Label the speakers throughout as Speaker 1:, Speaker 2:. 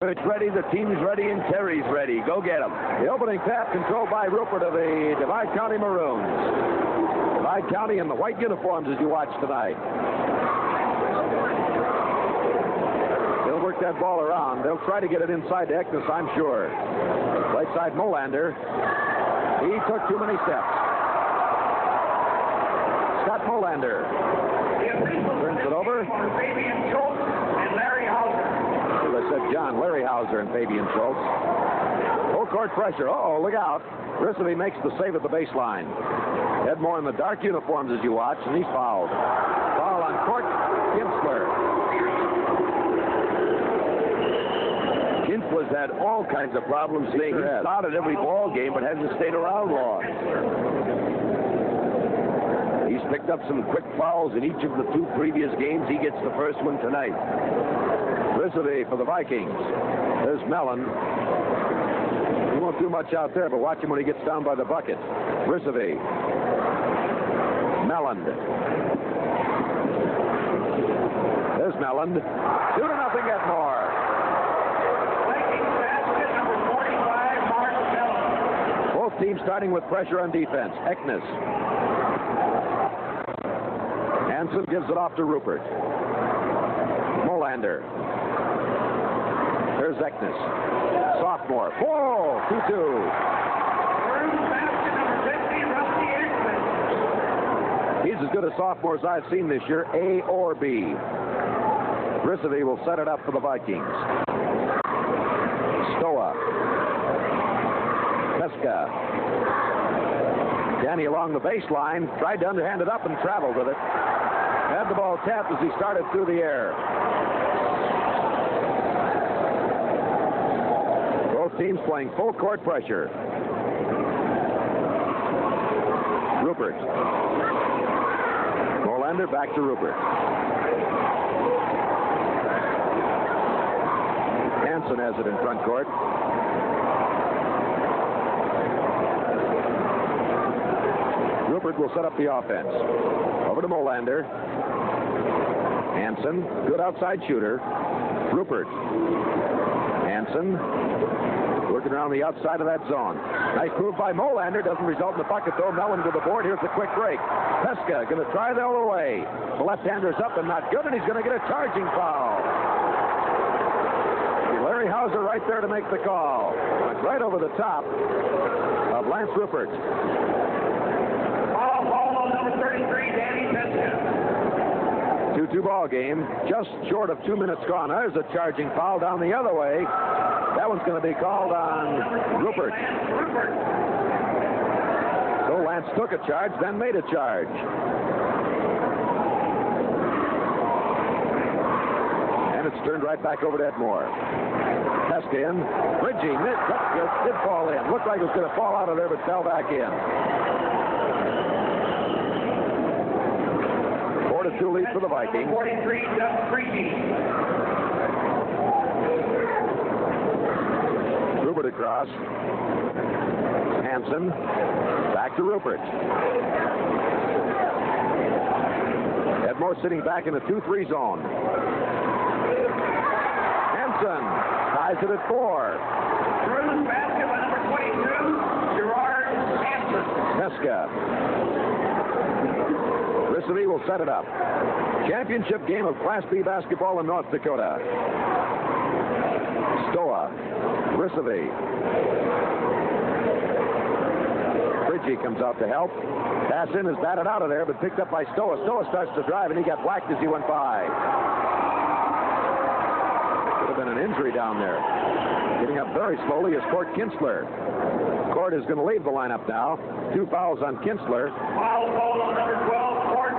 Speaker 1: It's ready, the team's ready, and Terry's ready. Go get him.
Speaker 2: The opening tap controlled by Rupert of the Divide County Maroons. Divide County in the white uniforms as you watch tonight. They'll work that ball around. They'll try to get it inside to Eknes, I'm sure. Right side Molander. He took too many steps. Scott Molander. Turns it over. I said John, Larry Hauser and Fabian Schultz. Full court pressure. Uh-oh, look out. Risovy makes the save at the baseline. Edmore in the dark uniforms as you watch, and he's fouled. Foul on court, Kinsler.
Speaker 1: Kinsler's had all kinds of problems today. He started every ball game, but hasn't stayed around long. He's picked up some quick fouls in each of the 2 previous games. He gets the first one tonight. Risovy for the Vikings. There's Mellon. He won't do much out there, but watch him when he gets down by the bucket. Risovy. Mellon. There's Mellon. 2-0 Edmore.
Speaker 3: Vikings basket number 45, Mark Mellon.
Speaker 2: Both teams starting with pressure on defense. Eknes. Hansen gives it off to Rupert. Molander. There's Eknes. Sophomore. Whoa! 2-2.
Speaker 3: Basket number 50, Rusty Ekman.
Speaker 2: He's as good a sophomore as I've seen this year, A or B. Risovy will set it up for the Vikings. Stoa. Peska. Danny along the baseline. Tried to underhand it up and traveled with it. Had the ball tapped as he started through the air. Both teams playing full court pressure. Rupert. Molander back to Rupert. Hansen has it in front court. Rupert will set up the offense. Over to Molander. Hansen, good outside shooter. Rupert. Hansen, working around the outside of that zone. Nice move by Molander. Doesn't result in the bucket, though. Mellon to the board. Here's the quick break. Peska going to try the other way. The left-hander's up and not good, and he's going to get a charging foul. Larry Hauser right there to make the call. Right over the top of Lance Rupert.
Speaker 3: Ball number 33, Danny Peska.
Speaker 2: 2-2 ball game. Just short of 2 minutes gone. There's a charging foul down the other way. That one's going to be called on Rupert. So Lance took a charge, then made a charge. And it's turned right back over to Edmore. Peska in. Bridging. Did fall in. Looked like it was going to fall out of there, but fell back in. 4-2 lead for the Vikings.
Speaker 3: 43, Doug Freaky.
Speaker 2: Rupert across. Hansen. Back to Rupert. Edmore sitting back in the 2-3 zone. Hansen ties it at 4.
Speaker 3: Bruce basket by number 22, Gerard Hansen.
Speaker 2: Peska. Risovy will set it up. Championship game of Class B basketball in North Dakota. Stoa. Risovy. Bridgie comes out to help. Pass in is batted out of there, but picked up by Stoa. Stoa starts to drive, and he got whacked as he went by. Could have been an injury down there. Getting up very slowly is Court Kinsler. Court is going to leave the lineup now. 2 fouls on Kinsler.
Speaker 3: Foul on number 12, Court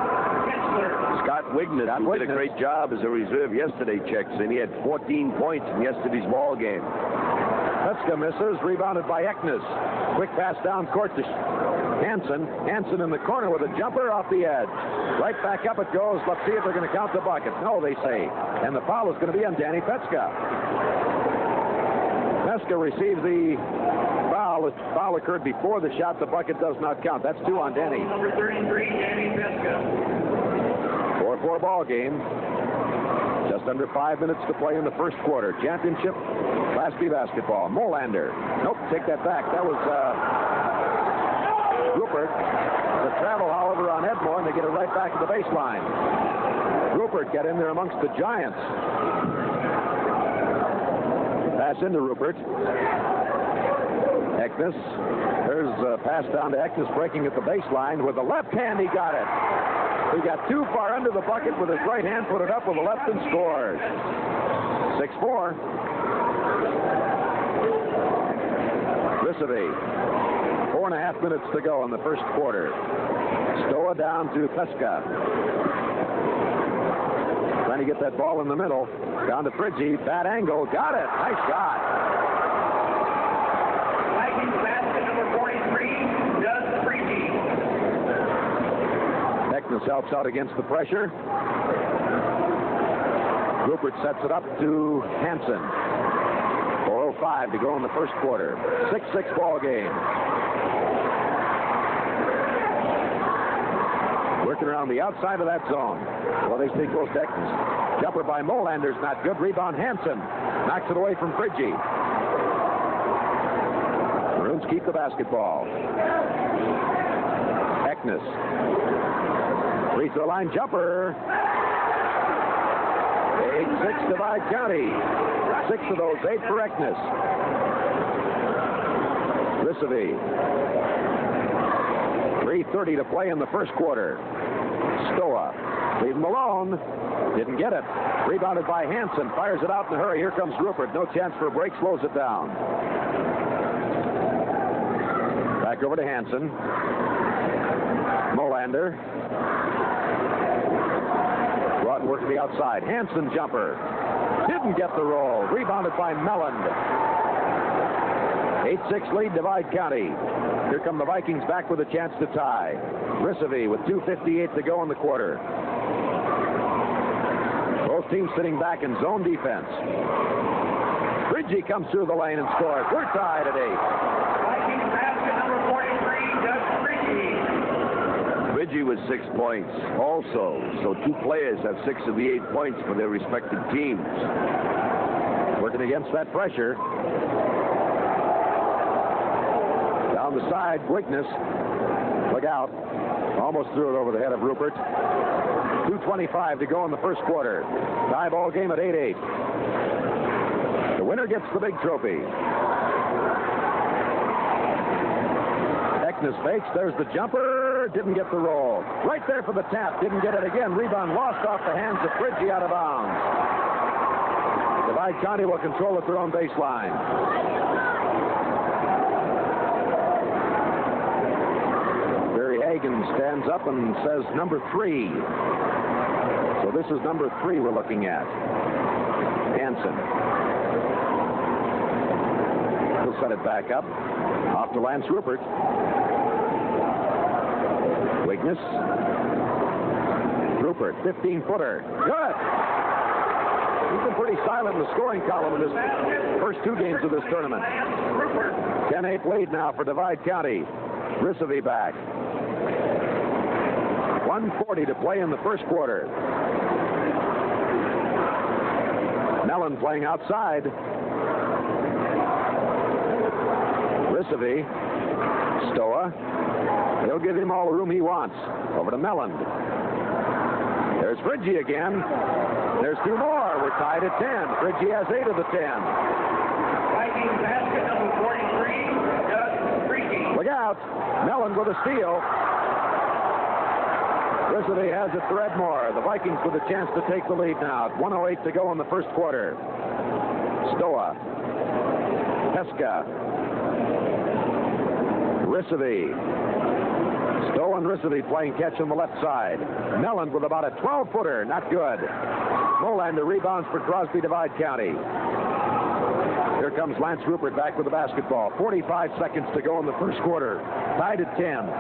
Speaker 3: Kinsler.
Speaker 1: Scott Wignett, who did a great job as a reserve yesterday, checks in. He had 14 points in yesterday's ball game.
Speaker 2: Peska misses, rebounded by Eknes. Quick pass down court to Hansen. Hansen in the corner with a jumper off the edge. Right back up it goes. Let's see if they're going to count the bucket. No, they say. And the foul is going to be on Danny Peska. Peska receives the foul. The foul occurred before the shot. The bucket does not count. That's 2 on Danny.
Speaker 3: Number 33, Danny Peska.
Speaker 2: 4-4 ball game. Just under 5 minutes to play in the first quarter. Championship, Class B basketball. Molander. Nope, take that back. That was Rupert. The travel, however, on Edmore, and they get it right back to the baseline. Rupert get in there amongst the Giants. Pass into Rupert. Eknes. There's a pass down to Eknes, breaking at the baseline. With the left hand, he got it. He got too far under the bucket with his right hand, put it up with the left and scored. 6-4. Risovy. 4.5 minutes to go in the first quarter. Stoa down to Pesca. Trying to get that ball in the middle. Down to Friggy. Bad angle. Got it. Nice shot.
Speaker 3: Vikings basket number 43, Doug Friggy.
Speaker 2: Eknes helps out against the pressure. Rupert sets it up to Hansen. 4:05 to go in the first quarter. 6-6 ball game. Working around the outside of that zone. Well, they stay close to Eknes. Jumper by Molander's not good. Rebound Hansen. Knocks it away from Friggy. Maroons keep the basketball. Eknes. Free throw line jumper. 8-6 Divide County. 6 of those, 8 for Eknes. Risovy. 3:30 to play in the first quarter. Stoa. Leave him alone. Didn't get it. Rebounded by Hansen. Fires it out in a hurry. Here comes Rupert. No chance for a break. Slows it down. Back over to Hansen. Molander. Brought work to the outside. Hansen jumper. Didn't get the roll. Rebounded by Melland. 8-6 lead, Divide County. Here come the Vikings back with a chance to tie. Risovy with 2:58 to go in the quarter. Both teams sitting back in zone defense. Friggy comes through the lane and scores. We're tied at 8.
Speaker 3: Vikings basket number 43, Doug Friggy.
Speaker 1: Friggy with 6 points also. So 2 players have 6 of the 8 points for their respective teams.
Speaker 2: Working against that pressure. Down the side, Wickness. Look out. Almost threw it over the head of Rupert. 2:25 to go in the first quarter. Tie ball game at 8-8. The winner gets the big trophy. Eknes fakes. There's the jumper. Didn't get the roll. Right there for the tap. Didn't get it again. Rebound lost off the hands of Friggy, out of bounds. Divide County will control at their own baseline. Hagen stands up and says number 3. So this is number 3 we're looking at. Hansen. He'll set it back up. Off to Lance Rupert. Wickness. Rupert, 15-footer. Good. He's been pretty silent in the scoring column in this first 2 games of this tournament. 10-8 lead now for Divide County. Risovy back. 1:40 to play in the first quarter. Mellon playing outside. Risovy. Stoa. He'll give him all the room he wants. Over to Mellon. There's Friggy again. There's 2 more. We're tied at 10. Friggy has 8 of the 10.
Speaker 3: Vikings basket number 43, Doug Friggy.
Speaker 2: Look out. Mellon with a steal. Risovy has it for Edmore. The Vikings with a chance to take the lead now. 1:08 to go in the first quarter. Stoa. Pesca. Risovy. Stoa and Risovy playing catch on the left side. Mellon with about a 12-footer. Not good. Molander rebounds for Crosby Divide County. Here comes Lance Rupert back with the basketball. 45 seconds to go in the first quarter. Tied at 10.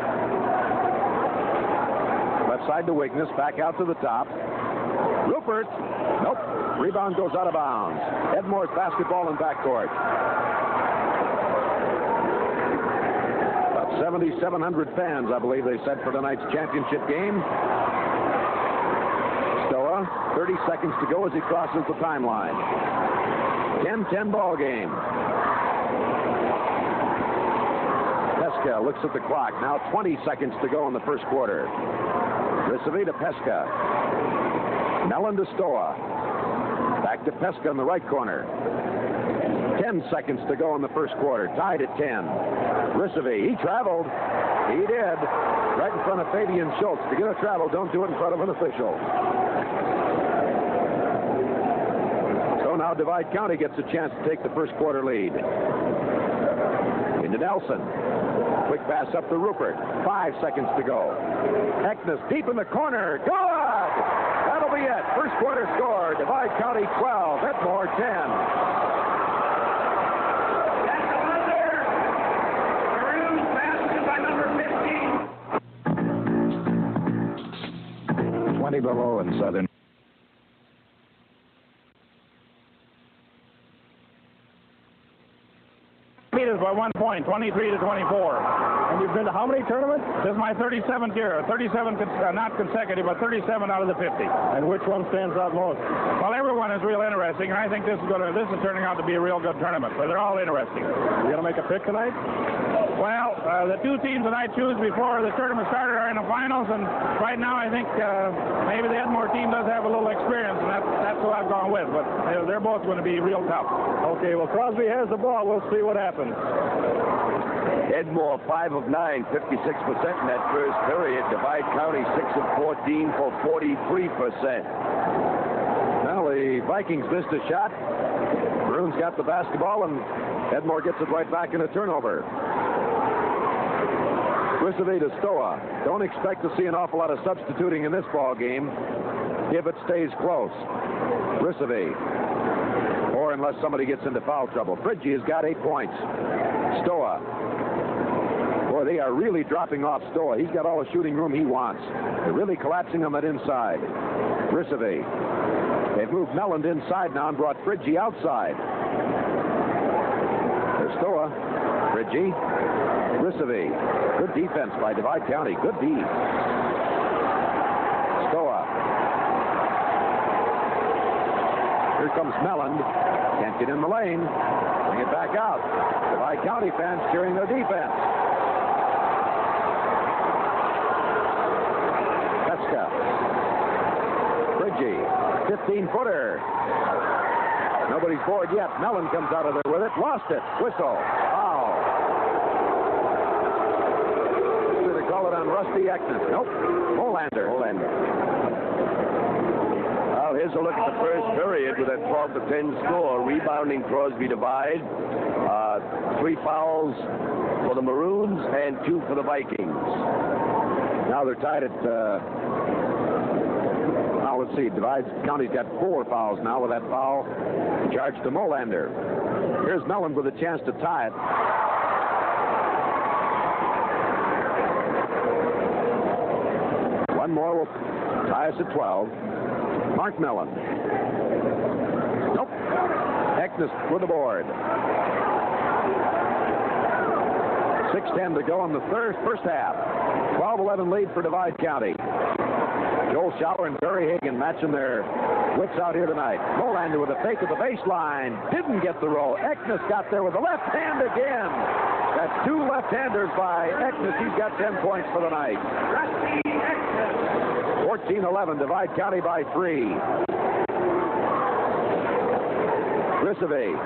Speaker 2: Left side to Wickness, back out to the top. Rupert, nope. Rebound goes out of bounds. Edmore's basketball in backcourt. About 7,700 fans, I believe they said, for tonight's championship game. Stoa. 30 seconds to go as he crosses the timeline. 10-10 ball game. Pesca looks at the clock. Now 20 seconds to go in the first quarter. Recife to Pesca. Mellon to Stoa. Back to Pesca in the right corner. 10 seconds to go in the first quarter. Tied at 10. Recife, he traveled. He did. Right in front of Fabian Schultz. To get a travel, don't do it in front of an official. So now Divide County gets a chance to take the first quarter lead. Into Nelson. Quick pass up to Rupert. 5 seconds to go. Eknes deep in the corner. Good! That'll be it. First quarter score. Divide County 12. Edmore 10.
Speaker 1: Below in Southern.
Speaker 4: Beat us by 1 point, 23-24.
Speaker 5: And you've been to how many tournaments?
Speaker 4: This is my 37th year. 37, not consecutive, but 37 out of the 50.
Speaker 5: And which one stands out most?
Speaker 4: Well, everyone is real interesting, and I think this is turning out to be a real good tournament. But they're all interesting.
Speaker 5: You gonna make a pick tonight?
Speaker 4: Well, the two teams that I choose before the tournament started are in the finals, and right now I think maybe the Edmore team does have a little experience, and that's who I've gone with. But they're both going to be real tough.
Speaker 5: Okay, well, Crosby has the ball. We'll see what happens.
Speaker 1: Edmore 5 of 9, 56% in that first period. Divide County 6 of 14 for 43%.
Speaker 2: Well, the Vikings missed a shot. Maroons got the basketball, and Edmore gets it right back in a turnover. Recife to Stoa. Don't expect to see an awful lot of substituting in this ball game if it stays close. Recife. Or unless somebody gets into foul trouble. Bridgie has got 8 points. Stoa. Boy, they are really dropping off Stoa. He's got all the shooting room he wants. They're really collapsing on that inside. Recife. They've moved Mellon inside now and brought Bridgie outside. There's Stoa. Bridgie. Ricife. Good defense by Divide County. Good D. Stoa. Here comes Mellon. Can't get in the lane. Bring it back out. Divide County fans cheering their defense. Pesca. Bridgie. 15-footer. Nobody's bored yet. Mellon comes out of there with it. Lost it. Whistle. Foul. They call it on Rusty Eknes. Nope. Molander.
Speaker 1: Well, here's a look at the first period with that 12-10 score. Rebounding Crosby Divide. 3 fouls for the Maroons and 2 for the Vikings.
Speaker 2: Now they're tied at... now let's see. Divide County's got 4 fouls now with that foul charged to Molander. Here's Mellon with a chance to tie it. One more will tie us at 12. Mark Mellon. Nope. Eknes with the board. 6:10 to go in the first half. 12-11 lead for Divide County. Joel Schauer and Barry Hagan matching their wits out here tonight. Molander with a fake at the baseline. Didn't get the roll. Eknes got there with the left hand again. That's 2 left-handers by Eknes. He's got 10 points for the night. 14-11, Divide County by 3. Ricife.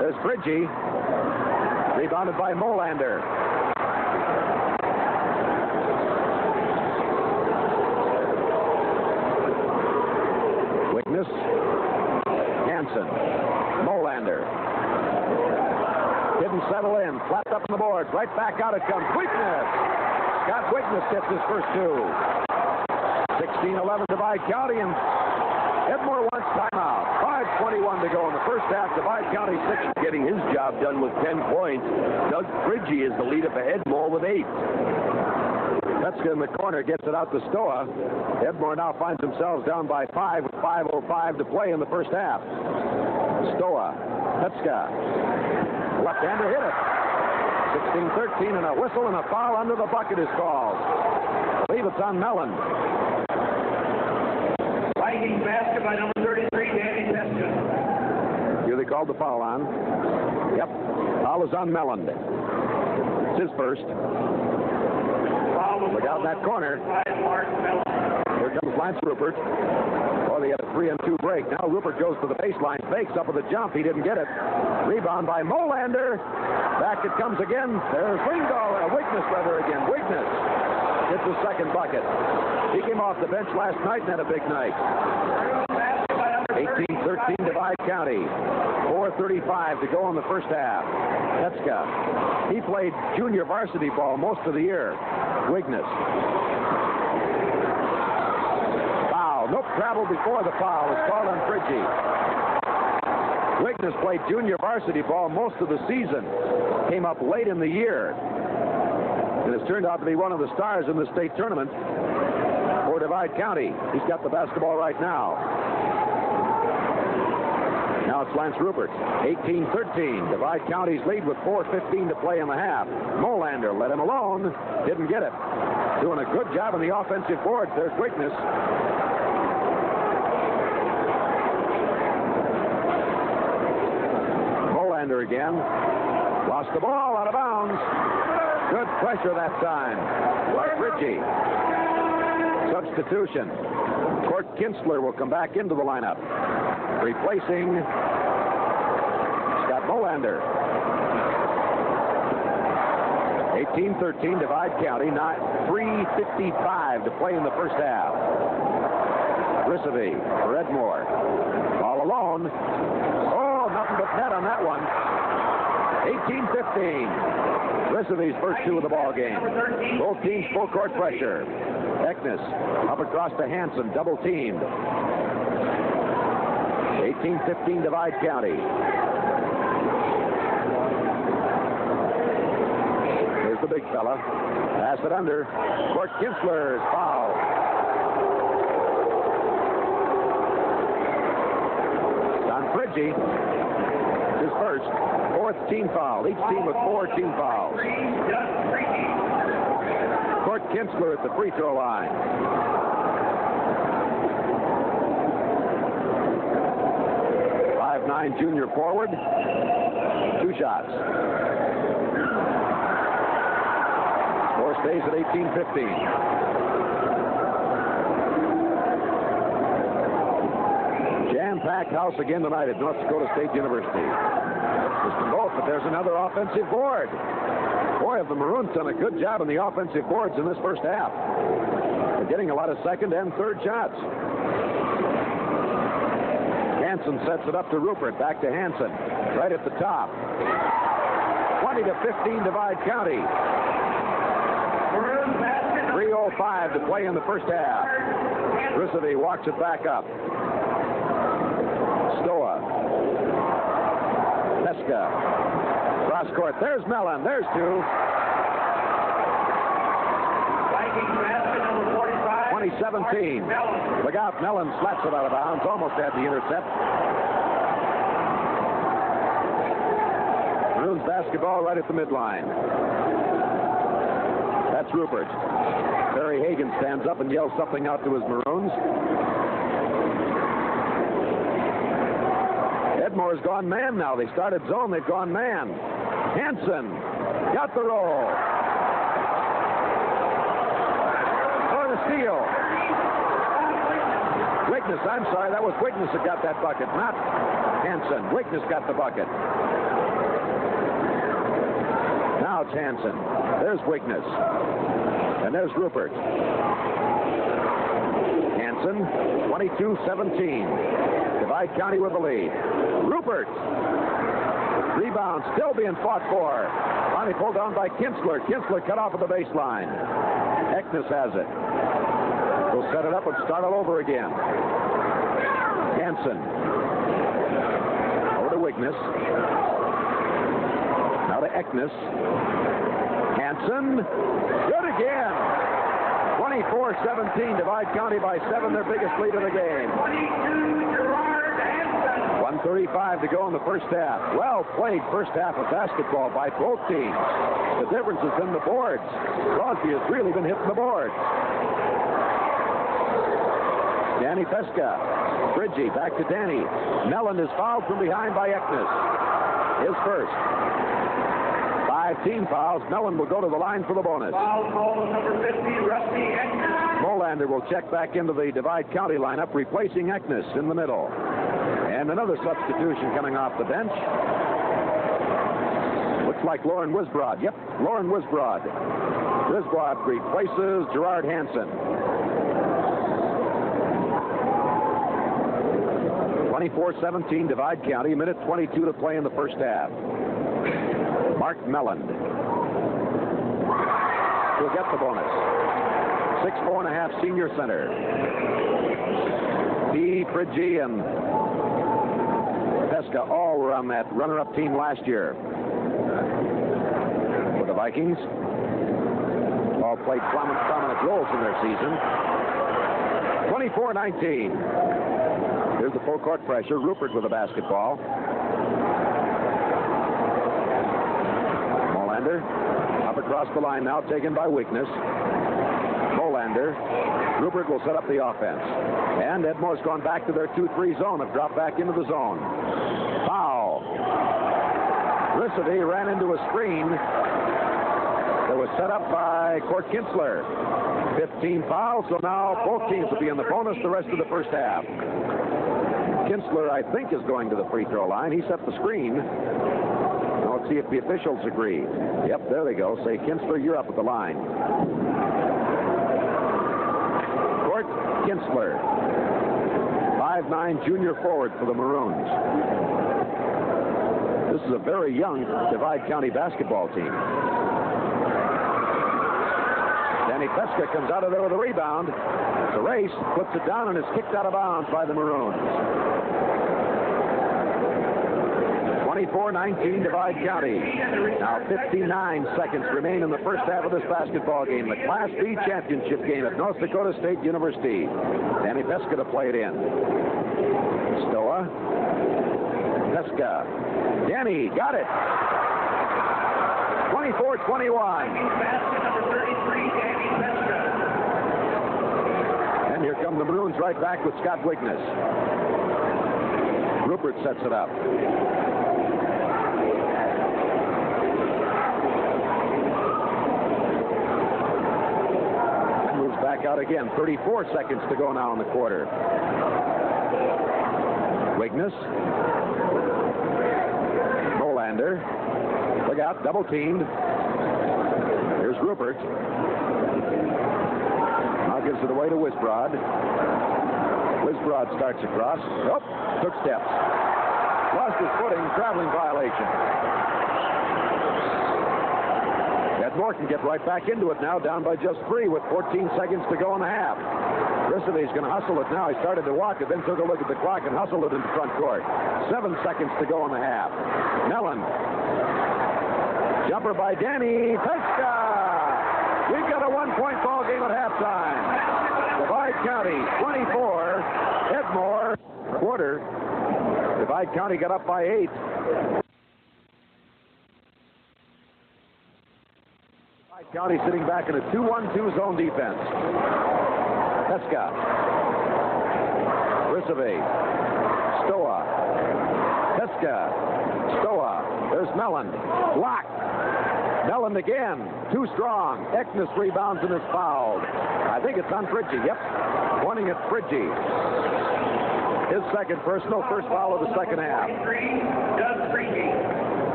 Speaker 2: There's Bridgie. Rebounded by Molander. Wickness. Hansen. Molander. Didn't settle in. Flapped up on the boards. Right back out it comes. Wickness. Scott Wickness gets his first 2. 16-11 Divide County, and Edmore wants timeout. 5:21 to go in the first half. Divide County 6.
Speaker 1: Getting his job done with 10 points. Doug Bridgie is the leader for Edmore with 8.
Speaker 2: Petska in the corner gets it out to Stoa. Edmore now finds themselves down by 5 with 5:05 to play in the first half. Stoa. Petska. Left-hander hit it. 16-13, and a whistle and a foul under the bucket is called. I believe it's on Mellon.
Speaker 3: Vikings basket by number 33, Danny Peskin.
Speaker 2: Here they called the foul on. Yep. Foul is on Mellon. It's his first. Look out in that corner. Here comes Lance Rupert. Oh, they had a 3-and-2 break. Now Rupert goes to the baseline, fakes up with a jump. He didn't get it. Rebound by Molander. Back it comes again. There's Ringdahl, a Weakness brother again. Weakness gets the second bucket. He came off the bench last night and had a big night. 18-13 Divide County. 4:35 to go in the first half. Tetska. He played junior varsity ball most of the year. Weakness. Foul. Nope, travel before the foul. It's called on Fridgie. Weakness played junior varsity ball most of the season. Came up late in the year. And has turned out to be one of the stars in the state tournament for Divide County. He's got the basketball right now. Now it's Lance Rupert. 18-13. Divide County's lead with 4:15 to play in the half. Molander let him alone. Didn't get it. Doing a good job on the offensive boards. There's Weakness. Molander again. Lost the ball out of bounds. Good pressure that time by Fridgie. Substitution. Court Kinsler will come back into the lineup. Replacing Scott Molander. 18-13 Divide County. 3:55 to play in the first half. Rissovy for Edmore. All alone. Oh, nothing but net on that one. 18-15. Rissovy's first two of the ball game. Both teams full court pressure. Eknes up across to Hansen, double teamed. 18-15 Divide County. Here's the big fella. Pass it under. Court Kinsler's foul. Don Fridgie. His first. Fourth team foul. Each team with 4 team fouls. Court Kinsler at the free throw line. Junior forward. 2 shots. Score stays at 18-15. Jam-packed house again tonight at North Dakota State University. But there's another offensive board. Boy, have the Maroons done a good job on the offensive boards in this first half. They're getting a lot of second and third shots. Hansen sets it up to Rupert. Back to Hansen. Right at the top. 20-15 Divide County. 3:05 to play in the first half. Rissovy walks it back up. Stoa. Teska. Cross court. There's Mellon. There's 2. 20-17. Look out, Mellon slaps it out of bounds. Almost had the intercept. Maroons basketball right at the midline. That's Rupert. Barry Hagan stands up and yells something out to his Maroons. Edmore's gone man now. They started zone. They've gone man. Hansen got the roll. Steal. Weakness, I'm sorry, that was Weakness that got that bucket, not Hansen. Weakness got the bucket. Now it's Hansen. There's Weakness. And there's Rupert. Hansen, 22-17. Divide County with the lead. Rupert. Rebound still being fought for. Finally pulled down by Kinsler. Kinsler cut off at the baseline. Eknes has it. We'll set it up and start all over again. Hansen. Over to Weakness. Now to Eknes. Hansen. Good again. 24-17. Divide County by 7. Their biggest lead of the game. 1:35 to go in the first half. Well played first half of basketball by both teams. The difference has been the boards. Crosby has really been hitting the boards. Danny Pesca. Bridgie back to Danny. Mellon is fouled from behind by Eknes. His first. 5 team fouls. Mellon will go to the line for the bonus.
Speaker 3: Foul call number 50, Rusty Eknes.
Speaker 2: Molander will check back into the Divide County lineup, replacing Eknes in the middle. And another substitution coming off the bench. Looks like Lauren Wisbrod. Yep, Lauren Wisbrod. Wisbrod replaces Gerard Hansen. 24-17 Divide County, minute 22 to play in the first half. Mark Mellon will get the bonus. 6'4.5" senior center. P. Pridgie and Pesca all were on that runner-up team last year. For the Vikings, all played prominent roles in their season. 24-19. Here's the full court pressure. Rupert with the basketball. Molander up across the line now, taken by weakness. Molander. Rupert will set up the offense. And Edmore's gone back to their 2-3 zone, have dropped back into the zone. Foul. Ricevy ran into a screen that was set up by Court Kinsler. 15 fouls, so now both teams will be in the bonus the rest of the first half. Kinsler, I think, is going to the free throw line. He set the screen. Now let's see if the officials agree. Yep, there they go. Say, Kinsler, you're up at the line. Court Kinsler, 5'9" junior forward for the Maroons. This is a very young Divide County basketball team. Danny Pesca comes out of there with a rebound. It's a race, puts it down, and is kicked out of bounds by the Maroons. 24-19 Divide County. Now 59 seconds remain in the first half of this basketball game. The Class B championship game at North Dakota State University. Danny Pesca to play it in. Stoa. Pesca. Danny got it. 24-21.
Speaker 3: Basket number 33, Danny Pesca.
Speaker 2: And here come the Maroons right back with Scott Wiggness. Rupert sets it up. And moves back out again. 34 seconds to go now in the quarter. Wiggness. Molander. Look out, double teamed. Here's Rupert. Now gives it away to Wisbrod. Wisbrod starts across. Oh, took steps. Lost his footing, traveling violation. Edmore can get right back into it now, down by just 3 with 14 seconds to go in the half. Ricevy's going to hustle it now. He started to walk it, then took a look at the clock and hustled it into front court. 7 seconds to go in the half. Mellon. Jumper by Danny Pesca. We've got a 1-point ball game at halftime. Divide County 24, Edmore quarter. Divide County got up by 8. Divide County sitting back in a 2-1-2 zone defense. Pesca. Ricevy. Stoa. Pesca. Stoa. There's Mellon. Blocked. Mellon again. Too strong. Eknes rebounds and is fouled. I think it's on Pridgie. Yep. Pointing at Pridgie. His second personal. First foul of the second half.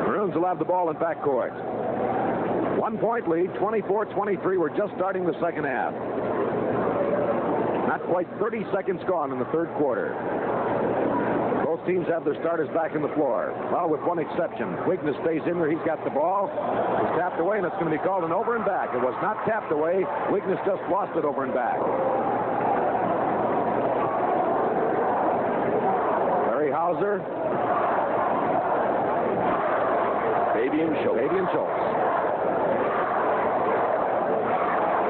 Speaker 2: Maroons will have the ball in backcourt. 1-point lead. 24-23. We're just starting the second half. Not quite 30 seconds gone in the third quarter. Both teams have their starters back in the floor. Well, with one exception. Wiggness stays in there. He's got the ball. It's tapped away, and it's going to be called an over and back. It was not tapped away. Wiggness just lost it over and back. Larry Hauser. Fabian Schultz.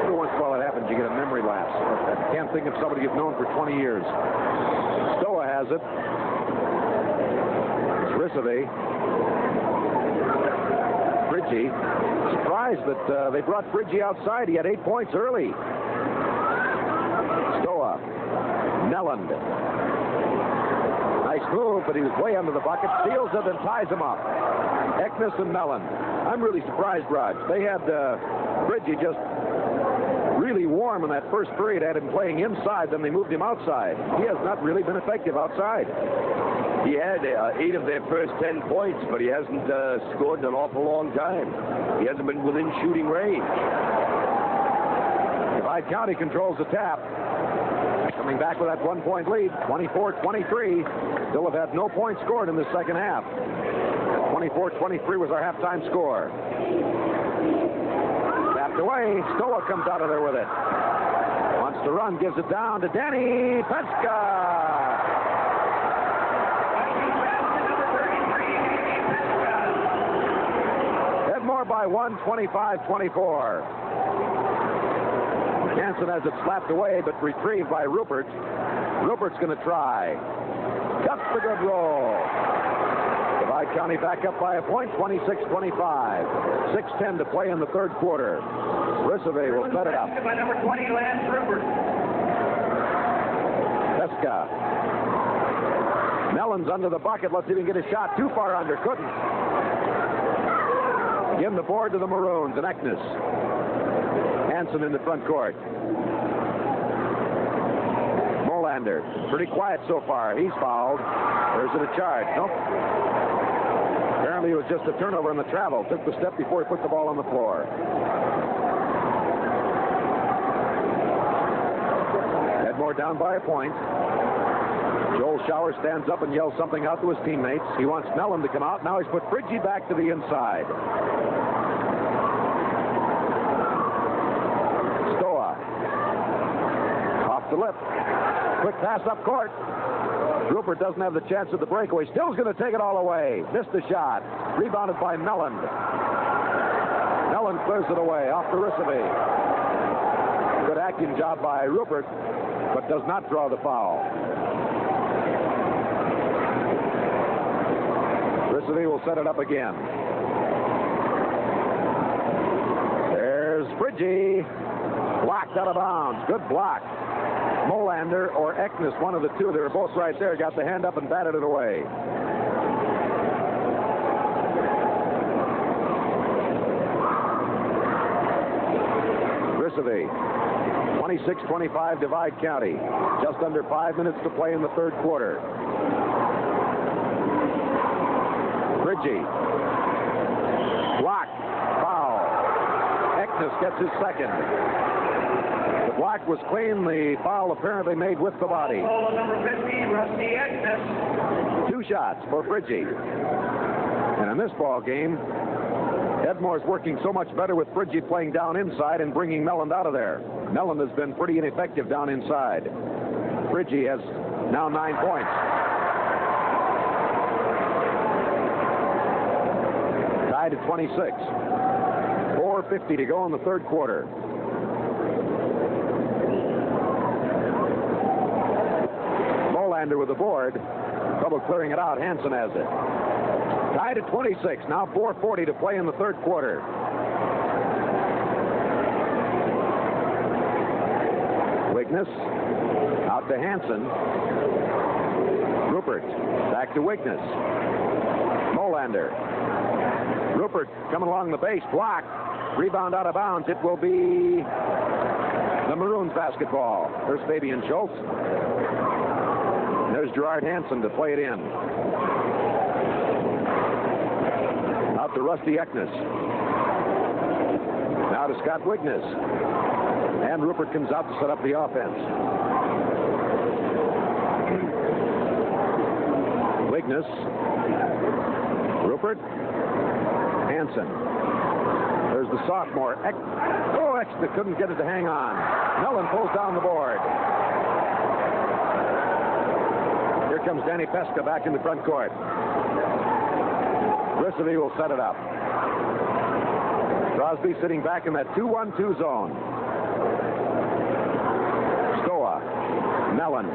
Speaker 2: Every once in a while it happens. You get a memory lapse. I can't think of somebody you've known for 20 years. Stoa has it. Ricevy. Fridgie. Surprised that they brought Fridgie outside. He had 8 points early. Stoa. Melland. Nice move, but he was way under the bucket. Steals it and ties him up. Eknes and Melland. I'm really surprised, Raj. They had Fridgie just really warm in that first period, had him playing inside, then they moved him outside. He has not really been effective outside.
Speaker 1: He had 8 of their first 10 points, but he hasn't scored in an awful long time. He hasn't been within shooting range.
Speaker 2: Divide County controls the tap. Coming back with that 1-point lead, 24-23. Still have had no points scored in the second half. 24-23 was our halftime score. Tapped away. Stoa comes out of there with it. Wants to run, gives it down to Danny Peska. Edmore by 1, 25-24. Hansen has it slapped away, but retrieved by Rupert. Rupert's going to try. Cuts the good roll. Divide County back up by a point, 26-25. 6:10 to play in the third quarter. Riceve will set it up.
Speaker 3: By number 20, Lance Rupert.
Speaker 2: Peska. Mellon's under the bucket. Let's see if he can get a shot. Too far under. Couldn't. Give the board to the Maroons and Eknes. Hansen in the front court. Molander. Pretty quiet so far. He's fouled. There's it a charge. Nope. Apparently it was just a turnover on the travel. Took the step before he put the ball on the floor. Edmore down by a point. Joel Shower stands up and yells something out to his teammates. He wants Mellon to come out. Now he's put Fridgie back to the inside. The lip. Quick pass up court. Rupert doesn't have the chance at the breakaway. Still's going to take it all away. Missed the shot. Rebounded by Melland. Melland clears it away off the Riceve. Good acting job by Rupert, but does not draw the foul. Riceve will set it up again. There's Fridgie. Blocked out of bounds. Good block. Molander or Eknes, one of the two, they were both right there, got the hand up and batted it away. Riceve, 26-25, Divide County. Just under 5 minutes to play in the third quarter. Fridgie. Blocked. Foul. Eknes gets his second. The block was clean. The foul apparently made with the body.
Speaker 3: Foul number 15, Rusty Eknes.
Speaker 2: 2 shots for Fridgie. And in this ball game, Edmore's working so much better with Fridgie playing down inside and bringing Melland out of there. Melland has been pretty ineffective down inside. Fridgie has now 9 points. Tied at 26. 4:50 to go in the third quarter. Molander with the board. Trouble clearing it out. Hansen has it. Tied at 26. Now 4:40 to play in the third quarter. Wiggness. Out to Hansen. Rupert. Back to Wiggness. Molander. Rupert coming along the base. Block. Rebound out of bounds. It will be the Maroons basketball. There's Fabian Schultz. There's Gerard Hansen to play it in. Out to Rusty Eknes. Now to Scott Wiggness. And Rupert comes out to set up the offense. Wiggness. Rupert. Hansen. There's the sophomore. Eknes couldn't get it to hang on. Mellon pulls down the board. Here comes Danny Peska back in the front court. Riceve will set it up. Crosby sitting back in that 2-1-2 zone. Stoa. Melland.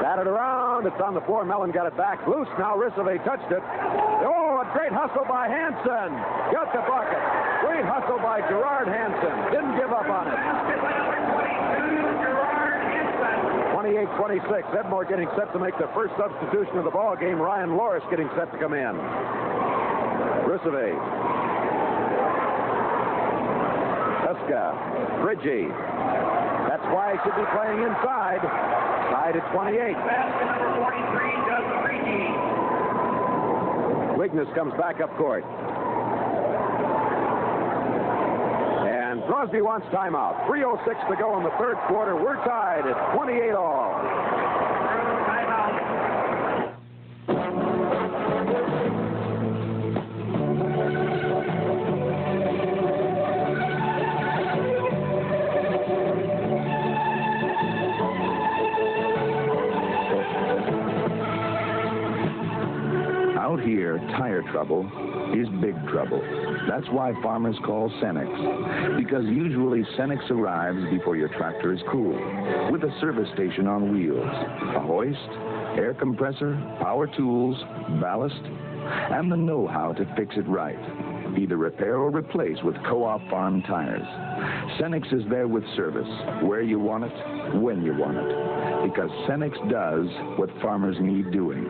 Speaker 2: Batted around. It's on the floor. Mellon got it back. Loose now. Riceve touched it. Oh, but great hustle by Hansen. Got the bucket. Great hustle by Gerard Hansen. Didn't give up on it. 28-26. Edmore getting set to make the first substitution of the ball game. Ryan Loris getting set to come in. Ruseve. Tuska. Bridgie. That's why he should be playing inside. Tied at 28.
Speaker 3: Basket number 43, Doug Freaky.
Speaker 2: Wigness comes back up court. And Crosby wants timeout. 3:06 to go in the third quarter. We're tied at 28 all.
Speaker 3: Timeout.
Speaker 6: Out here, tire trouble is big trouble. That's why farmers call Cenex. Because usually Cenex arrives before your tractor is cool. With a service station on wheels, a hoist, air compressor, power tools, ballast, and the know-how to fix it right. Either repair or replace with Co-op Farm tires. Cenex is there with service, where you want it, when you want it. Because Cenex does what farmers need doing.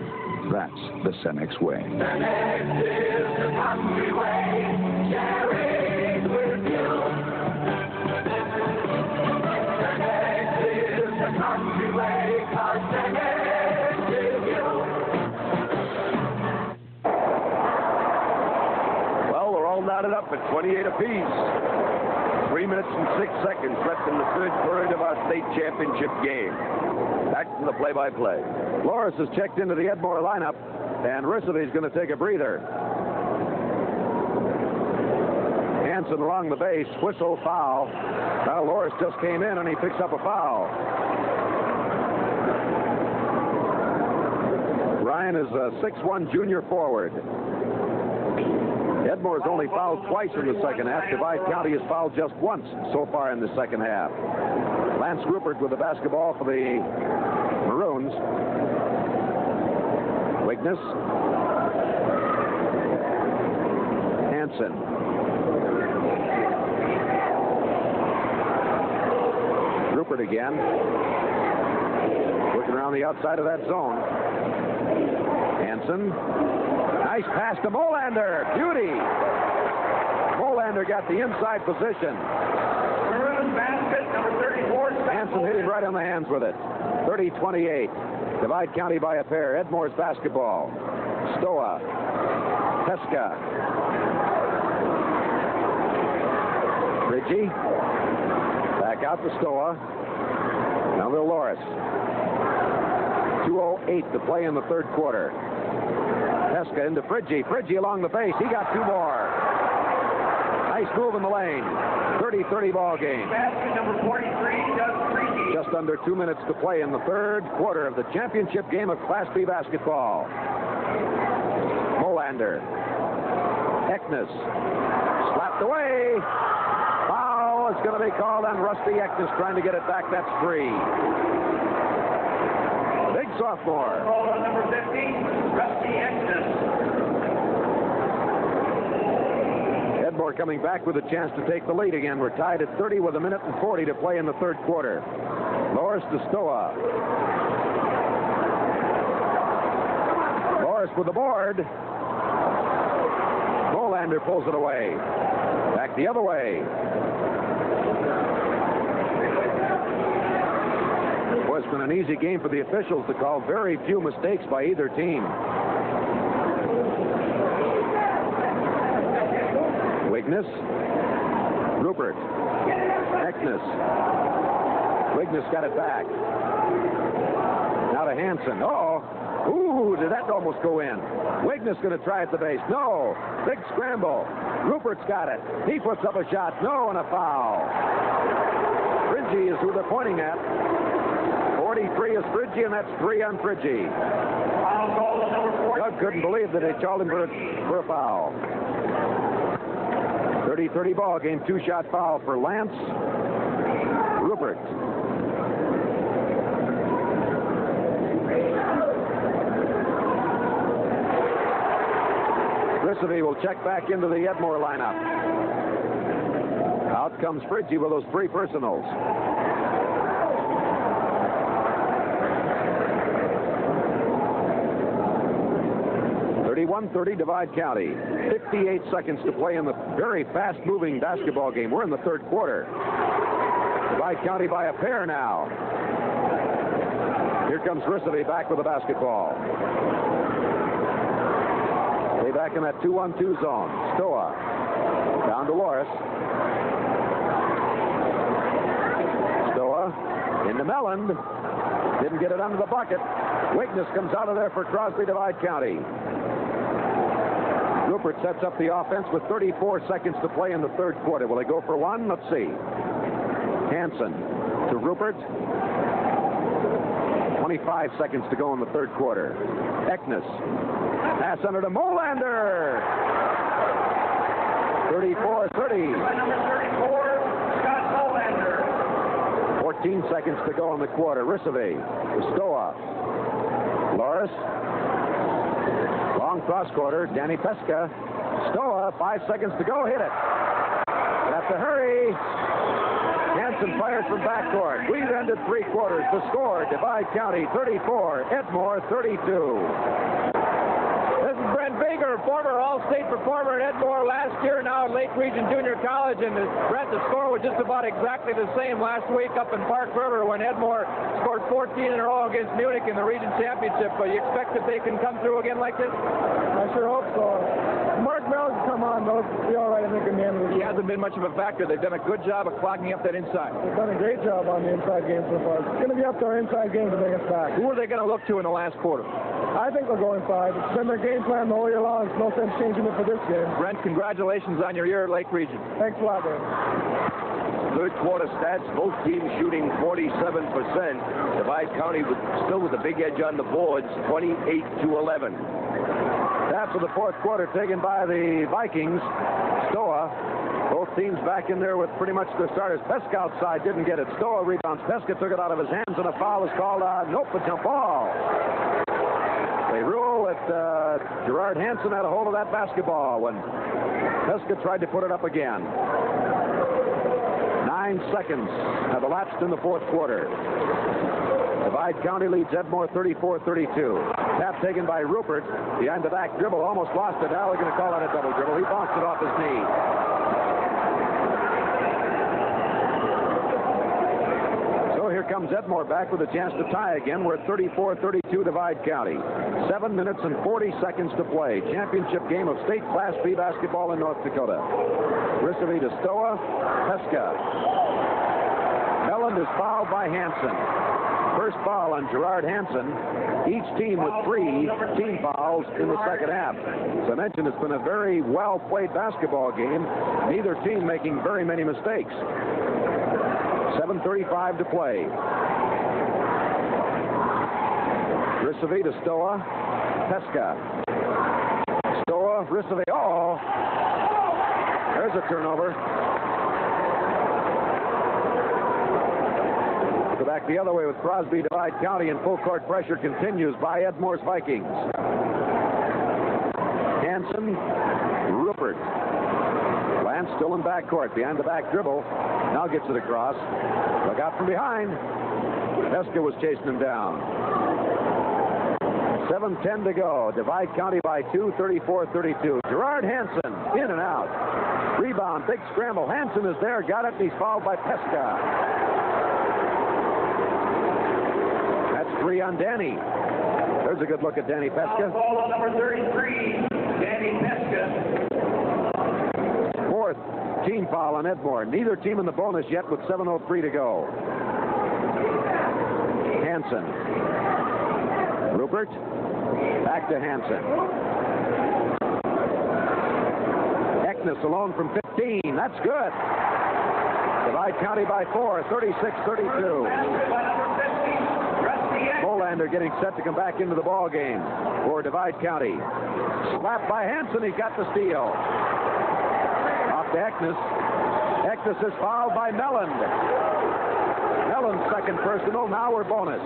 Speaker 6: That's the Cenex way.
Speaker 7: Cenex is the country way. Share it with you. Cenex is the country way. 'Cause Cenex is you.
Speaker 1: Well, we're all knotted up at 28 apiece. 3 minutes and 6 seconds left in the third period of our state championship game. Back to the play-by-play.
Speaker 2: Loris has checked into the Edmore lineup, and Rusave's going to take a breather. Hansen along the base, whistle, foul. Now Loris just came in, and he picks up a foul. Ryan is a 6'1" junior forward. Edmore's only fouled twice in the second half. Divide County has fouled just once so far in the second half. Lance Rupert with the basketball for the Maroons. Wigness. Hansen. Rupert again. Working around the outside of that zone. Hansen. Nice pass to Molander. Beauty. Molander got the inside position.
Speaker 3: Maroon basket number 34.
Speaker 2: Hansen hit him right on the hands with it. 30-28. Divide County by a pair. Edmore's basketball. Stoa. Teska. Bridgie. Back out to Stoa. Now to Loris. 2:08 to play in the third quarter. Teska into Bridgie. Bridgie along the base. He got two more. Nice move in the lane. 30-30 ball game.
Speaker 3: Basket number 43, Doug Freaky.
Speaker 2: Just under 2 minutes to play in the third quarter of the championship game of Class B basketball. Molander. Eknes. Slapped away. Foul is going to be called on Rusty Eknes trying to get it back. That's three. Big sophomore.
Speaker 3: Called on number 50, Rusty Eknes.
Speaker 2: Edmore coming back with a chance to take the lead again. We're tied at 30 with 1:40 to play in the third quarter. Loris to Stoa. Loris with the board. Molander pulls it away. Back the other way. Boy, it's been an easy game for the officials to call. Very few mistakes by either team. Wigness. Rupert. Eknes. Wigness got it back. Now to Hansen. Uh-oh. Ooh, did that almost go in? Wigness going to try at the base. No. Big scramble. Rupert's got it. He puts up a shot. No, and a foul. Bridgie is who they're pointing at. 43 is Bridgie, and that's 3 on Bridgie.
Speaker 3: Foul called on number 43.
Speaker 2: Doug couldn't believe that they called him for a foul. 30-30 ball game. 2-shot foul for Lance Rupert. Risovy will check back into the Edmore lineup. Out comes Fridgie with those 3 personals. .30 Divide County. 58 seconds to play in the very fast-moving basketball game. We're in the 3rd quarter. Divide County by a pair now. Here comes Risovy back with the basketball. Stay back in that 2-1-2 zone. Stoa down to Loris. Stoa into Melland. Didn't get it under the bucket. Weakness comes out of there for Crosby Divide County. Rupert sets up the offense with 34 seconds to play in the 3rd quarter. Will they go for one? Let's see. Hansen to Rupert. 25 seconds to go in the 3rd quarter. Eknes. Pass under to Molander. 34-30.
Speaker 3: Number 34, Scott Molander.
Speaker 2: 14 seconds to go in the quarter. Risovy to Stoa. Loris. Long cross quarter. Danny Pesca. Stoa. 5 seconds to go. Hit it. Have to hurry. Hansen fires from backcourt. We've ended 3 quarters. The score, Divide County 34, Edmore 32.
Speaker 5: This is Brent Baker, former All-State performer at Edmore last year, now at Lake Region Junior College. And Brent, the score was just about exactly the same last week up in Park River when Edmore scored 14 in a row against Munich in the region championship. But you expect that they can come through again like this?
Speaker 4: I sure hope so. Mark Mellon's come on, though. Be all right, I think, in the end of the
Speaker 5: He hasn't been much of a factor. They've done a good job of clogging up that inside.
Speaker 4: They've done a great job on the inside game so far. It's going to be up to our inside game to bring us back.
Speaker 5: Who are they going to look to in the last quarter?
Speaker 4: I think we'll go inside. It's been their game plan the whole year long. There's no sense changing it for this game.
Speaker 5: Brent, congratulations on your year at Lake Region.
Speaker 4: Thanks a lot, Dave.
Speaker 1: 3rd quarter stats, both teams shooting 47%. Divide County still with a big edge on the boards, 28-11.
Speaker 2: After the 4th quarter taken by the Vikings. Stoa. Both teams back in there with pretty much their starters. Pesca outside didn't get it. Stoa rebounds. Pesca took it out of his hands and a foul is called. Nope, a jump ball. They rule that Gerard Hansen had a hold of that basketball when Pesca tried to put it up again. 9 seconds have elapsed in the 4th quarter. Divide County leads Edmore 34-32. Tap taken by Rupert. Behind the back dribble. Almost lost it. Now they're going to call it a double dribble. He bounced it off his knee. So here comes Edmore back with a chance to tie again. We're at 34-32 Divide County. 7 minutes and 40 seconds to play. Championship game of state Class B basketball in North Dakota. Risovy to Stoa. Pesca. Melland is fouled by Hansen. First foul on Gerard Hansen. Each team with 3 team fouls in the 2nd half. As I mentioned, it's been a very well-played basketball game. Neither team making very many mistakes. 7:35 to play. Risovy to Stoa. Pesca. Stoa, Risovy. Oh! There's a turnover. Go back the other way with Crosby, Divide County, and full court pressure continues by Edmore's Vikings. Hansen, Rupert. Lance still in backcourt, behind the back dribble. Now gets it across. Look out from behind. Pesca was chasing him down. 7:10 to go. Divide County by 2, 34-32. Gerard Hansen, in and out. Rebound, big scramble. Hansen is there, got it, and he's fouled by Pesca. 3 on Danny. There's a good look at Danny Pesca.
Speaker 3: Foul on number 33, Danny Pesca.
Speaker 2: 4th team foul on Edmore. Neither team in the bonus yet with 7:03 to go. Hansen. Rupert. Back to Hansen. Eknes alone from 15. That's good. Divide County by 4, 36-32. Molander getting set to come back into the ball game for Divide County. Slapped by Hansen. He got the steal. Off to Eknes. Eknes is fouled by Melland. Melland's second personal. Now we're bonus.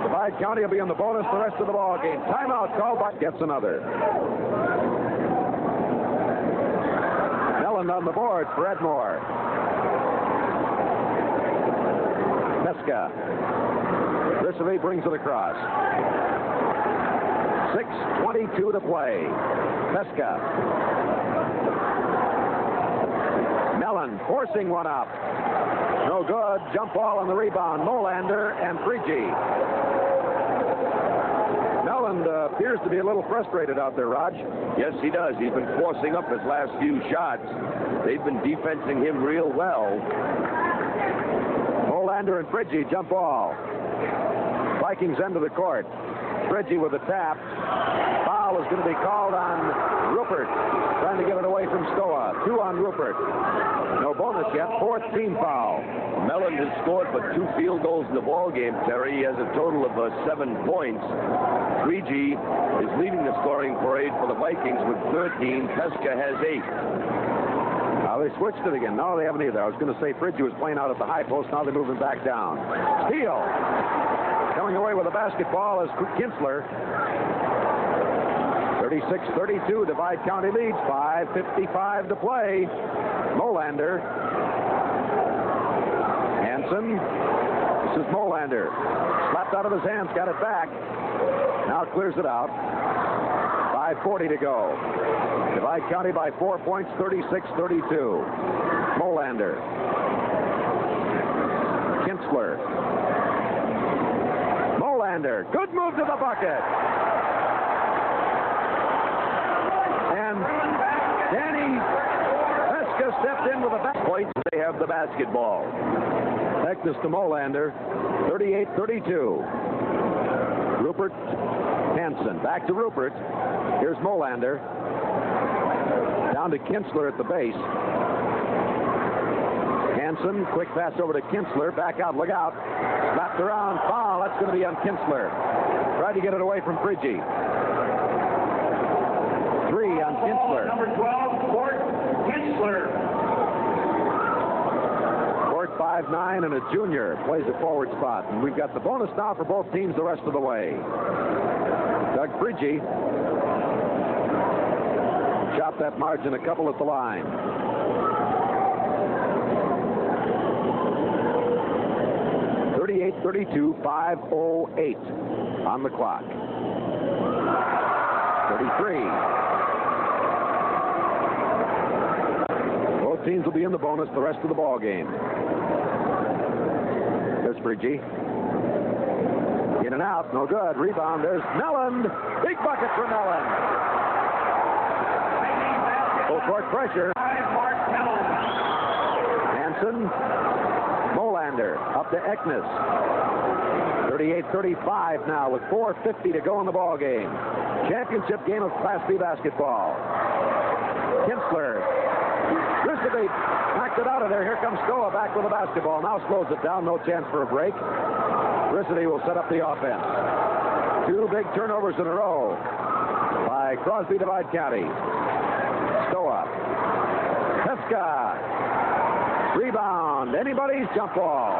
Speaker 2: Divide County will be in the bonus the rest of the ball game. Timeout called by gets another. Mellon on the board for Edmore. Pesca. Risovy brings it across. 6:22 to play. Pesca. Mellon forcing one up. No good. Jump ball on the rebound. Molander and Frigi. Mellon appears to be a little frustrated out there, Raj.
Speaker 1: Yes, he does. He's been forcing up his last few shots. They've been defensing him real well.
Speaker 2: Molander and Frigi jump ball. Vikings end of the court. Frigi with a tap. Foul is going to be called on Rupert. Trying to get it away from Stoa. 2 on Rupert. No bonus yet. 4th team foul.
Speaker 1: Mellon has scored but 2 field goals in the ball game, Terry. He has a total of 7 points. Frigi is leading the scoring parade for the Vikings with 13. Pesca has 8.
Speaker 2: Now they switched it again. No, they haven't either. I was going to say Frigi was playing out at the high post. Now they're moving back down. Steele. Coming away with a basketball is Kinsler. 36-32. Divide County leads. 5:55 to play. Molander. Hansen. This is Molander. Slapped out of his hands. Got it back. Now clears it out. 5:40 to go. Divide County by 4 points. 36-32. Molander. Kinsler. Molander. Good move to the bucket. And Danny Pesca stepped in with a back.
Speaker 1: Points, they have the basketball.
Speaker 2: Texas to Molander. 38-32. Rupert. Hansen. Back to Rupert. Here's Molander. Down to Kinsler at the base. Hansen. Quick pass over to Kinsler. Back out. Look out. Slapped around. Foul. That's going to be on Kinsler. Tried to get it away from Frigi. 3 on Kinsler.
Speaker 3: Number 12, Court Kinsler.
Speaker 2: Court 5'9" and a junior. Plays a forward spot. And we've got the bonus now for both teams the rest of the way. Doug Frigi shot that margin a couple at the line. (38-32), 5:08 on the clock. 33. Both teams will be in the bonus the rest of the ball game. There's Frigi. In and out, no good. Rebound, there's Mellon. Big bucket for Mellon. Full court pressure. Hansen. Molander up to Eknes. 38-35 now with 4:50 to go in the ball game. Championship game of Class B basketball. Kinsler. Risovy knocked it out of there. Here comes Stoa back with the basketball. Now slows it down. No chance for a break. Risovy will set up the offense. 2 big turnovers in a row by Crosby Divide County. Stoa. Pesca. Rebound. Anybody's jump ball.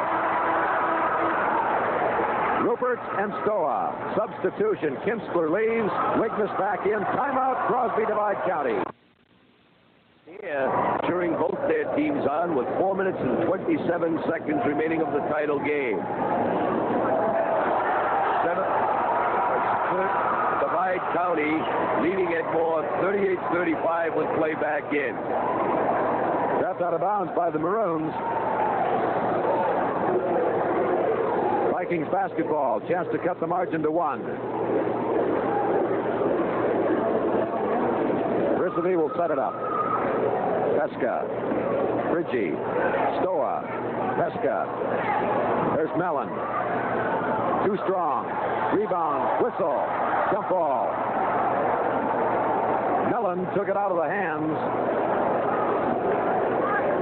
Speaker 2: Rupert and Stoa. Substitution. Kinsler leaves. Wigmas back in. Timeout. Crosby Divide County.
Speaker 1: Here, cheering both their teams on with 4 minutes and 27 seconds remaining of the title game. Divide County leading Edmore 38-35 with play back in.
Speaker 2: Dropped out of bounds by the Maroons. Vikings basketball. Chance to cut the margin to 1. Risovy will set it up. Pesca. Frigi. Stoa. Pesca. There's Mellon. Too strong. Rebound. Whistle. Jump ball. Mellon took it out of the hands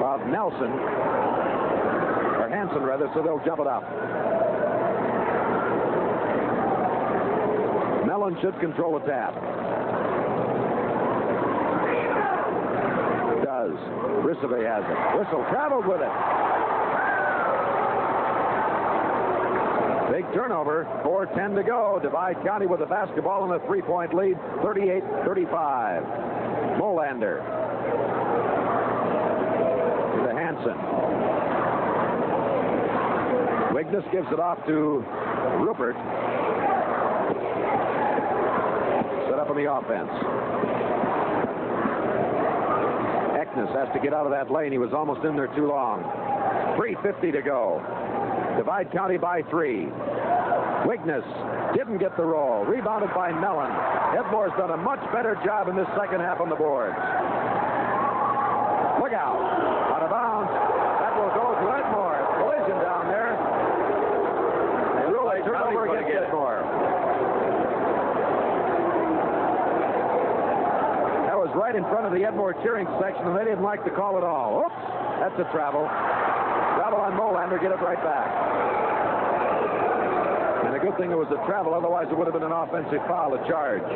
Speaker 2: of Nelson. Or Hansen, rather, so they'll jump it up. Mellon should control the tap. Does. Risovy has it. Whistle traveled with it. Big turnover, 4:10 to go. Divide County with the basketball and a 3-point lead, 38-35. Molander to Hansen. Wigness gives it off to Rupert. Set up on the offense. Eknes has to get out of that lane. He was almost in there too long. 3:50 to go. Divide County by 3. Wigness didn't get the roll. Rebounded by Mellon. Edmore's done a much better job in this second half on the boards. Look out. Out of bounds. That will go to Edmore. Collision down there. They rule a turnover against Edmore. That was right in front of the Edmore cheering section, and they didn't like the call at all. Oops. That's a travel. Travel on Molander, get it right back. And a good thing it was a travel, otherwise it would have been an offensive foul, a charge.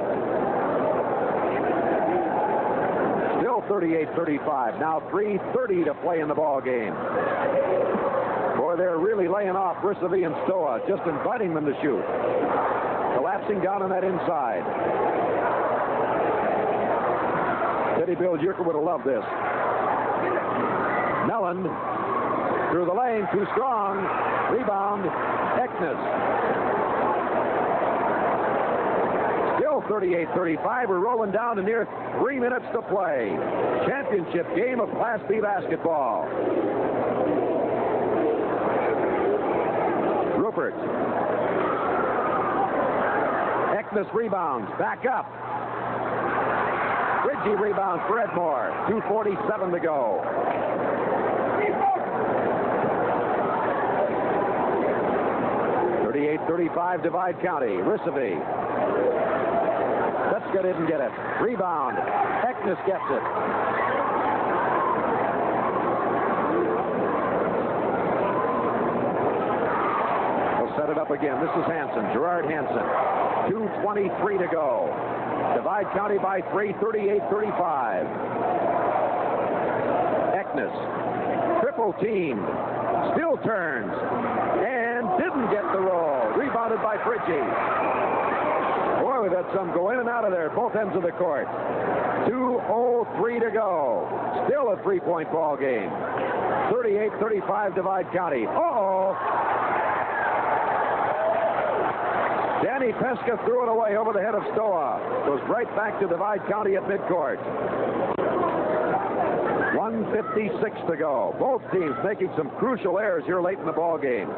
Speaker 2: Still 38-35. Now 3:30 to play in the ball game. Boy, they're really laying off Risavi and Stoa, just inviting them to shoot. Collapsing down on that inside. Teddy Bill Yerker would have loved this. Mellon through the lane, too strong. Rebound, Eknes. Still 38-35. We're rolling down to near 3 minutes to play. Championship game of Class B basketball. Rupert. Eknes rebounds, back up. Bridgie rebounds for Edmore. 2:47 to go. 38-35, Divide County. Risavi. Letska didn't get it. Rebound. Eknes gets it. We'll set it up again. This is Hansen. Gerard Hansen. 2:23 to go. Divide County by 3, 38-35. Eknes. Triple teamed. Still turns. And didn't get the roll. Rebounded by Bridgie. Boy, we've had some go in and out of there, both ends of the court. 2:03 to go. Still a 3-point ball game. 38-35 Divide County. Uh-oh. Danny Pesca threw it away over the head of Stoa. Goes right back to Divide County at midcourt. 1:56 to go. Both teams making some crucial errors here late in the ball game.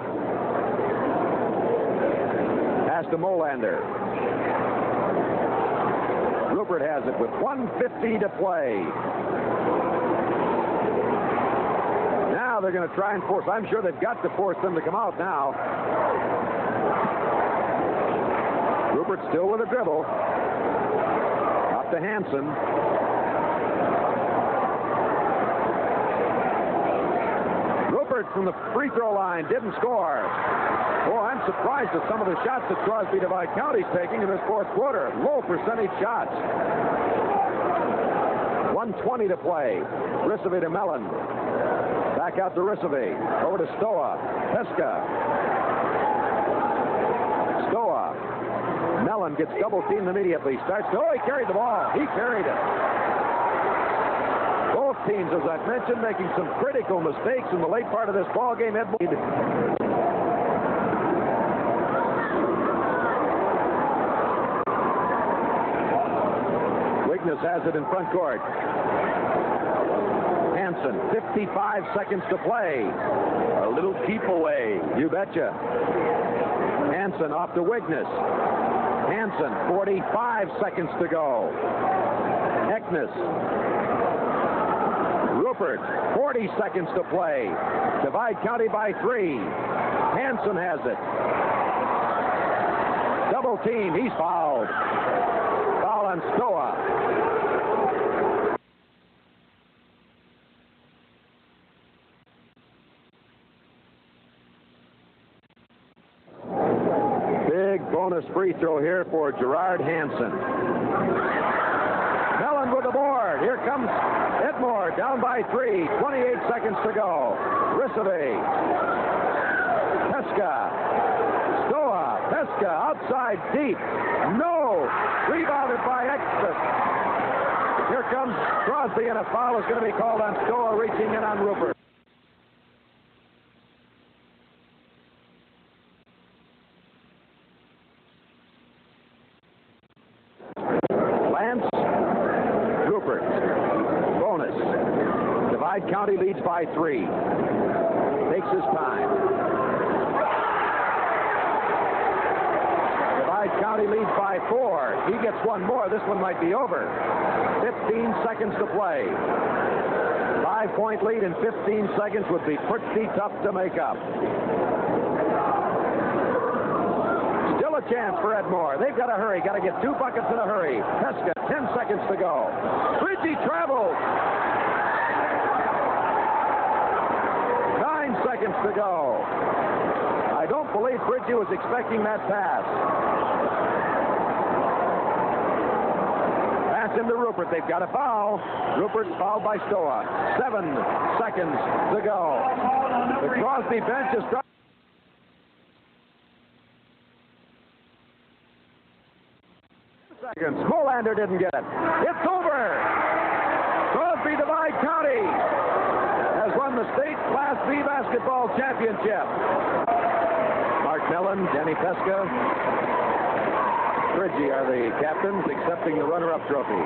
Speaker 2: Pass to Molander. Rupert has it with 1:50 to play. Now they're going to try and force. I'm sure they've got to force them to come out now. Rupert still with a dribble. Up to Hansen. Rupert from the free throw line didn't score. Oh, I'm surprised at some of the shots that Crosby Divide County's taking in this fourth quarter. Low percentage shots. 1:20 to play. Risavi to Mellon. Back out to Risavi. Over to Stoa. Pesca. Stoa. Mellon gets double teamed immediately. Starts to, he carried the ball. He carried it. Both teams, as I've mentioned, making some critical mistakes in the late part of this ball game. Wigness has it in front court. Hansen, 55 seconds to play. A little keep away. You betcha. Hansen off to Wigness. Hansen, 45 seconds to go. Eknes. Rupert, 40 seconds to play. Divide County by 3. Hansen has it. Double team. He's fouled. Foul on Stoa. Bonus free throw here for Gerard Hansen. Mellon with the board. Here comes Edmore down by 3. 28 seconds to go. Risavi.
Speaker 1: Pesca. Stoa. Pesca outside deep. No. Rebounded by Extra. Here comes Crosby, and a foul is going to be called on Stoa, reaching in on Rupert. Lance. Rupert. Bonus. Divide County leads by 3. Takes his time. Divide County leads by 4. He gets one more. This one might be over. 15 seconds to play. 5-point lead in 15 seconds would be pretty tough to make up. Still a chance for Edmore. They've got to hurry. Got to get 2 buckets in a hurry. Pesca, 10 seconds to go. Bridgie travels. 9 seconds to go. I don't believe Bridgie was expecting that pass. Pass into Rupert. They've got a foul. Rupert fouled by Stoa. 7 seconds to go. The Crosby bench is trying. Seconds. Molander didn't get it. It's over. Crosby Divide County has won the state Class B basketball championship. Mark Mellon, Danny Pesca, Bridgie are the captains, accepting the runner-up trophy.